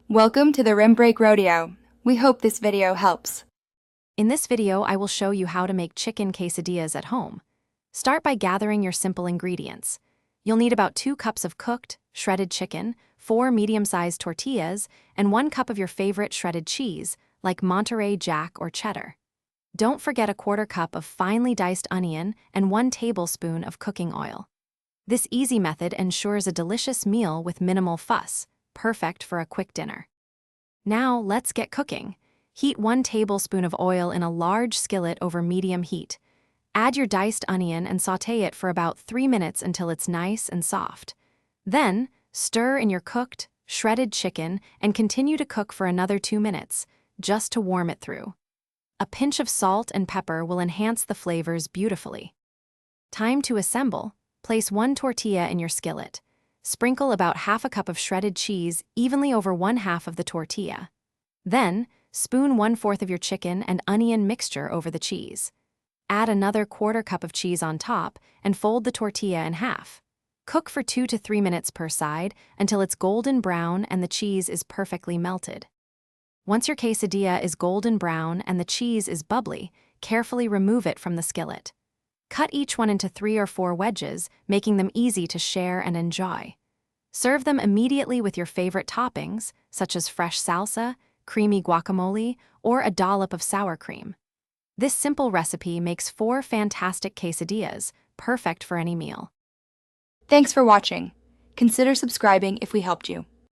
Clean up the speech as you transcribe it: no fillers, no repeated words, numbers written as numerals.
Welcome to the Rim Break Rodeo. We hope this video helps. In this video, I will show you how to make chicken quesadillas at home. Start by gathering your simple ingredients. You'll need about 2 cups of cooked, shredded chicken, 4 medium-sized tortillas, and 1 cup of your favorite shredded cheese, like Monterey Jack or cheddar. Don't forget a 1/4 cup of finely diced onion and 1 tablespoon of cooking oil. This easy method ensures a delicious meal with minimal fuss, perfect for a quick dinner. Now, let's get cooking. Heat 1 tablespoon of oil in a large skillet over medium heat. Add your diced onion and sauté it for about 3 minutes until it's nice and soft. Then, stir in your cooked, shredded chicken and continue to cook for another 2 minutes, just to warm it through. A pinch of salt and pepper will enhance the flavors beautifully. Time to assemble. Place 1 tortilla in your skillet. Sprinkle about 1/2 cup of shredded cheese evenly over 1/2 of the tortilla. Then, spoon 1/4 of your chicken and onion mixture over the cheese. Add another 1/4 cup of cheese on top and fold the tortilla in half. Cook for 2 to 3 minutes per side until it's golden brown and the cheese is perfectly melted. Once your quesadilla is golden brown and the cheese is bubbly, carefully remove it from the skillet. Cut each one into 3 or 4 wedges, making them easy to share and enjoy. Serve them immediately with your favorite toppings, such as fresh salsa, creamy guacamole, or a dollop of sour cream. This simple recipe makes 4 fantastic quesadillas, perfect for any meal. Thanks for watching. Consider subscribing if we helped you.